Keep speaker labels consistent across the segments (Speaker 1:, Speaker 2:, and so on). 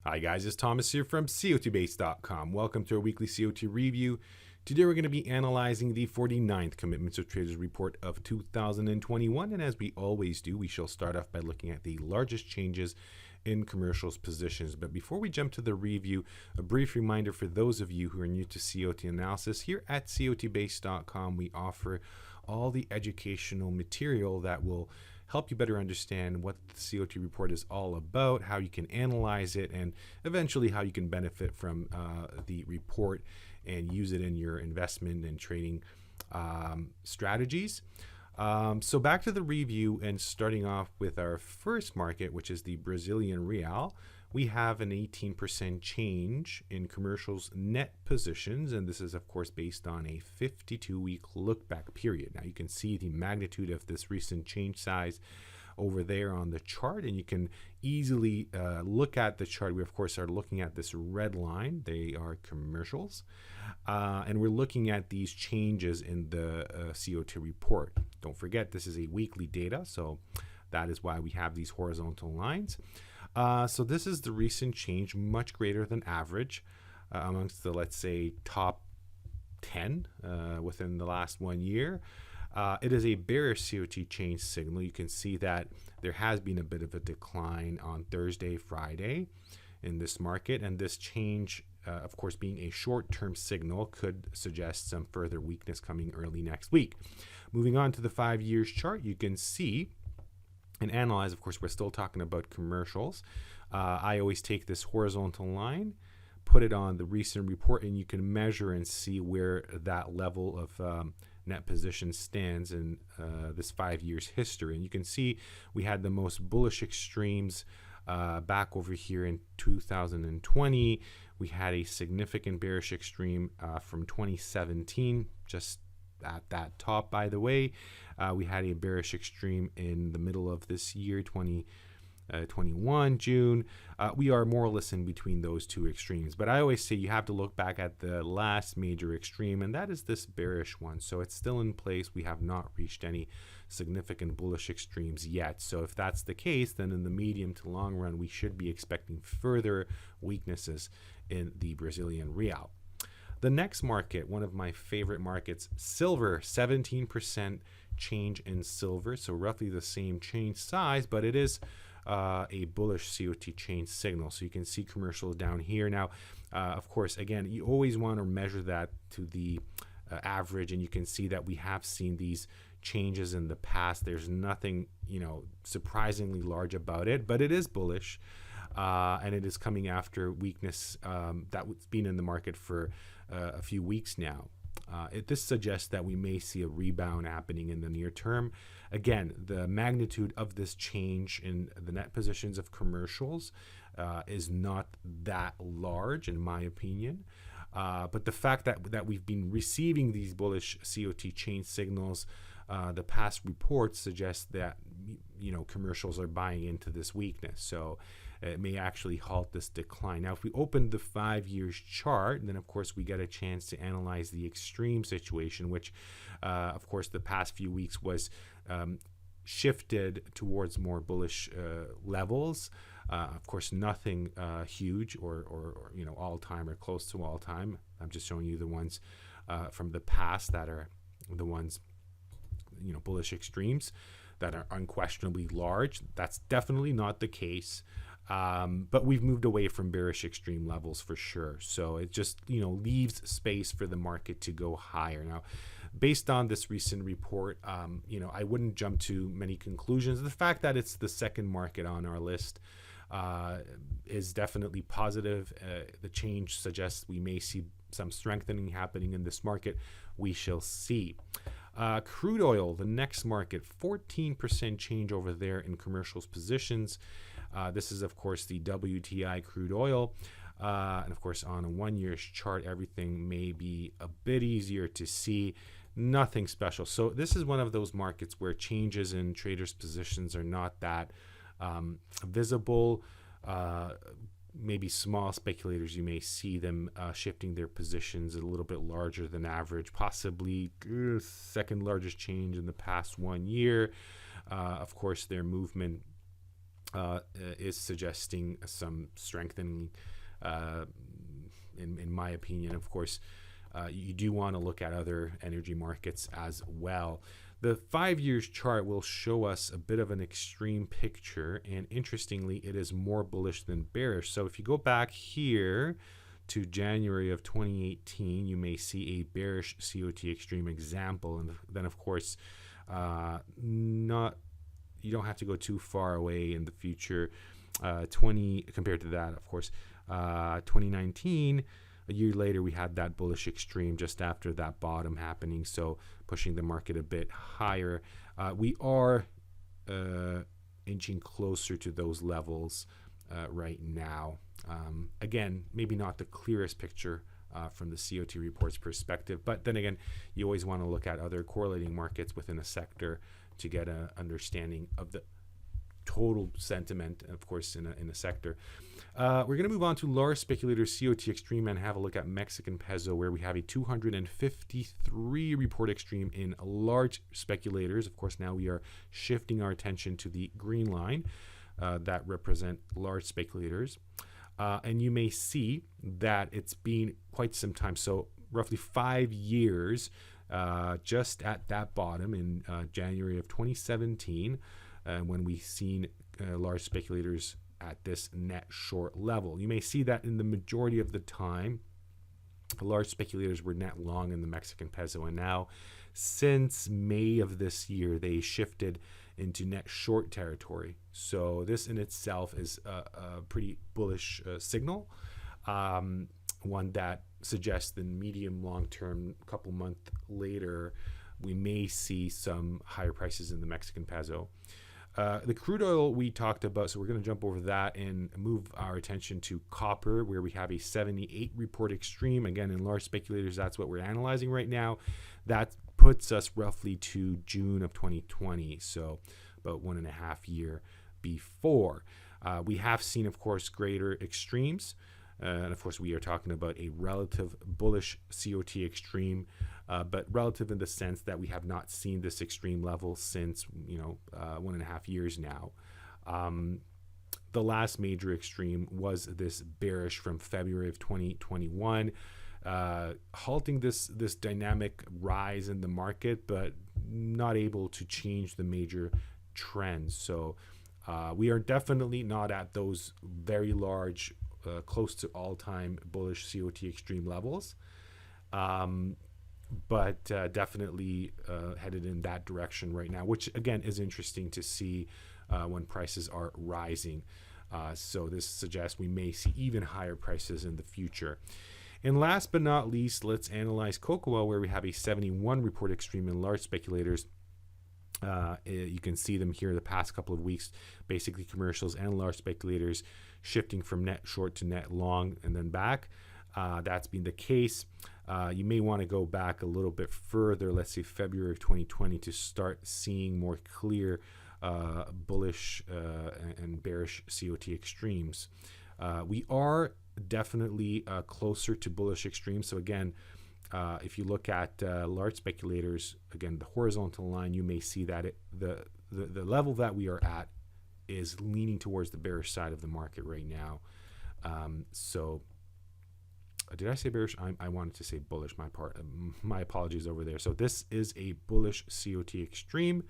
Speaker 1: Hi guys, it's Thomas here from COTBase.com. Welcome to our weekly COT review. Today we're going to be analyzing the 49th Commitments of Traders report of 2021, and as we always do, we shall start off by looking at the largest changes in commercials positions. But before we jump to the review, a brief reminder for those of you who are new to COT analysis. Here at COTBase.com, we offer all the educational material that will help you better understand what the COT report is all about, how you can analyze it, and eventually how you can benefit from the report and use it in your investment and trading strategies. So back to the review, and starting off with our first market, which is the Brazilian Real. We have an 18% change in commercials net positions, and this is of course based on a 52-week look back period. Now you can see the magnitude of this recent change size over there on the chart, and you can easily look at the chart. We of course are looking at this red line. They are commercials, and we're looking at these changes in the COT report. Don't forget, this is a weekly data, so that is why we have these horizontal lines. So this is the recent change, much greater than average amongst the, let's say, top 10 within the last 1 year. It is a bearish COT change signal. You can see that there has been a bit of a decline on Thursday, Friday in this market, and this change, of course, being a short-term signal, could suggest some further weakness coming early next week. Moving on to the 5 years chart, you can see and analyze, of course, we're still talking about commercials. I always take this horizontal line, put it on the recent report, and you can measure and see where that level of net position stands in this 5 years history. And you can see we had the most bullish extremes back over here in 2020. We had a significant bearish extreme from 2017, just at that top, by the way. We had a bearish extreme in the middle of this year, 2021 June. We are more or less in between those two extremes, but I always say you have to look back at the last major extreme, and that is this bearish one. So it's still in place. We have not reached any significant bullish extremes yet. So if that's the case, then in the medium to long run, we should be expecting further weaknesses in the Brazilian real. The next market, one of my favorite markets, silver, 17% change in silver, so roughly the same change size, but it is a bullish COT change signal. So you can see commercials down here. Now, of course, again, you always want to measure that to the average, and you can see that we have seen these changes in the past. There's nothing, surprisingly large about it, but it is bullish, and it is coming after weakness that's been in the market for a few weeks now. This suggests that we may see a rebound happening in the near term. Again, the magnitude of this change in the net positions of commercials is not that large, in my opinion. But the fact that we've been receiving these bullish COT change signals, the past reports suggest that commercials are buying into this weakness. So it may actually halt this decline. Now, if we open the 5 years chart, then of course we get a chance to analyze the extreme situation, which of course the past few weeks was shifted towards more bullish levels. Of course, nothing huge or all-time or close to all-time. I'm just showing you the ones from the past that are the ones, bullish extremes that are unquestionably large. That's definitely not the case. But we've moved away from bearish extreme levels for sure. So it just, leaves space for the market to go higher. Now, based on this recent report, I wouldn't jump to many conclusions. The fact that it's the second market on our list is definitely positive. The change suggests we may see some strengthening happening in this market. We shall see. Crude oil, the next market, 14% change over there in commercials positions. This is, of course, the WTI crude oil. And, of course, on a 1 year's chart, everything may be a bit easier to see. Nothing special. So this is one of those markets where changes in traders' positions are not that visible. Maybe small speculators, you may see them shifting their positions a little bit larger than average, possibly second largest change in the past 1 year. Of course, their movement is suggesting some strengthening, in my opinion. Of course, you do want to look at other energy markets as well. The 5 years chart will show us a bit of an extreme picture, and interestingly, it is more bullish than bearish. So if you go back here to January of 2018, you may see a bearish COT Extreme example, and then of course, you don't have to go too far away in the future. Compared to that, of course, 2019. A year later, we had that bullish extreme just after that bottom happening, so pushing the market a bit higher. We are inching closer to those levels right now. Again, maybe not the clearest picture from the COT report's perspective, but then again, you always want to look at other correlating markets within a sector to get an understanding of the total sentiment, of course, in a sector. We're going to move on to large speculators COT Extreme and have a look at Mexican peso, where we have a 253 report extreme in large speculators. Of course, now we are shifting our attention to the green line that represent large speculators. And you may see that it's been quite some time, so roughly 5 years, just at that bottom in January of 2017, when we seen large speculators at this net short level. You may see that in the majority of the time, large speculators were net long in the Mexican peso, and now since May of this year, they shifted into net short territory. So this in itself is a pretty bullish signal, one that suggests the medium long term, a couple months later, we may see some higher prices in the Mexican peso. The crude oil we talked about, so we're going to jump over that and move our attention to copper, where we have a 78 report extreme. Again, in large speculators, that's what we're analyzing right now. That puts us roughly to June of 2020, so about 1.5 years before. We have seen, of course, greater extremes. And of course, we are talking about a relative bullish COT extreme, but relative in the sense that we have not seen this extreme level since 1.5 years now. The last major extreme was this bearish from February of 2021, halting this dynamic rise in the market, but not able to change the major trends. So we are definitely not at those very large, close to all-time bullish COT extreme levels, but definitely headed in that direction right now, which again is interesting to see when prices are rising. So this suggests we may see even higher prices in the future. And last but not least, let's analyze cocoa oil, where we have a 71 report extreme in large speculators. You can see them here the past couple of weeks, basically commercials and large speculators shifting from net short to net long and then back. That's been the case. You may want to go back a little bit further, let's say February of 2020, to start seeing more clear bullish and bearish COT extremes. We are definitely closer to bullish extremes. So again, if you look at large speculators, again, the horizontal line, you may see that the level that we are at is leaning towards the bearish side of the market right now. So did I say bearish? I wanted to say bullish. My apologies over there. So this is a bullish COT extreme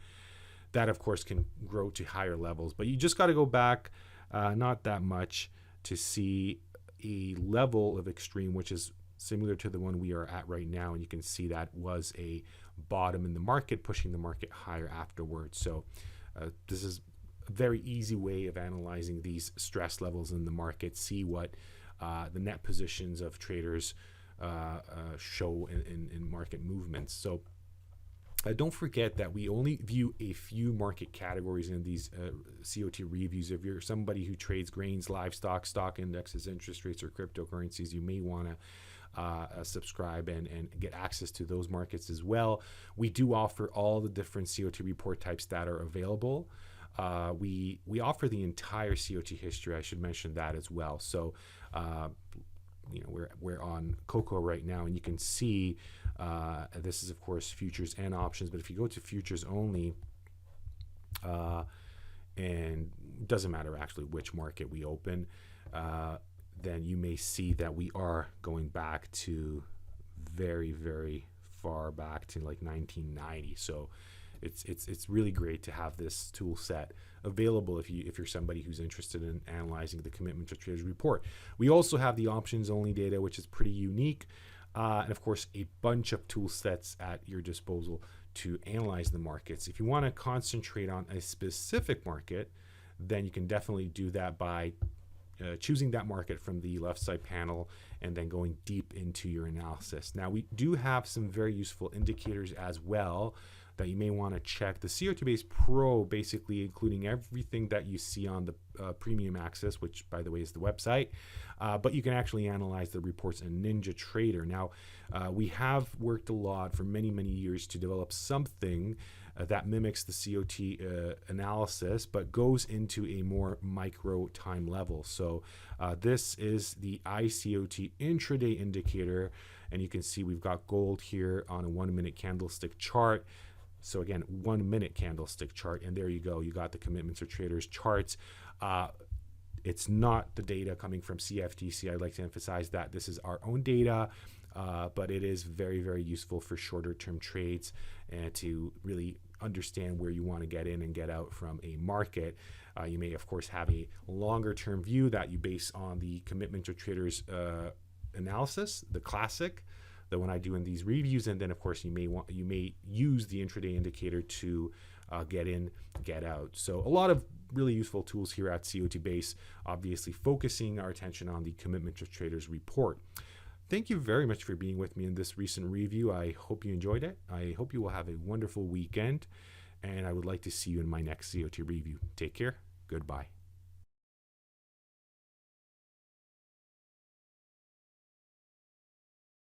Speaker 1: that, of course, can grow to higher levels. But you just got to go back not that much to see a level of extreme, which is similar to the one we are at right now. And you can see that was a bottom in the market, pushing the market higher afterwards. So this is a very easy way of analyzing these stress levels in the market, see what the net positions of traders show in market movements. So don't forget that we only view a few market categories in these COT reviews. If you're somebody who trades grains, livestock, stock indexes, interest rates, or cryptocurrencies, you may want to subscribe and get access to those markets as well. We do offer all the different COT report types that are available. We offer the entire COT history. I should mention that as well. So we're on cocoa right now, and you can see this is, of course, futures and options. But if you go to futures only, and it doesn't matter actually which market we open, then you may see that we are going back to very, very far back to like 1990. So it's really great to have this tool set available if you're somebody who's interested in analyzing the commitment of traders report. We also have the options only data, which is pretty unique, and of course a bunch of tool sets at your disposal to analyze the markets. If you want to concentrate on a specific market, then you can definitely do that by choosing that market from the left side panel and then going deep into your analysis. Now we do have some very useful indicators as well that you may want to check. The COT Base Pro, basically including everything that you see on the premium access, which by the way is the website, but you can actually analyze the reports in NinjaTrader. Now we have worked a lot for many years to develop something that mimics the COT analysis, but goes into a more micro time level. So this is the ICOT intraday indicator, and you can see we've got gold here on a 1 minute candlestick chart. So again, 1 minute candlestick chart, and there you go. You got the commitments of traders charts. It's not the data coming from CFTC. I'd like to emphasize that this is our own data, but it is very useful for shorter term trades and to really understand where you want to get in and get out from a market. You may of course have a longer term view that you base on the commitment of traders analysis, the classic, the one I do in these reviews, and then of course you may use the intraday indicator to get in, get out. So a lot of really useful tools here at COT Base, obviously focusing our attention on the commitment of traders report. Thank you very much for being with me in this recent review. I hope you enjoyed it. I hope you will have a wonderful weekend, and I would like to see you in my next COT review. Take care. Goodbye.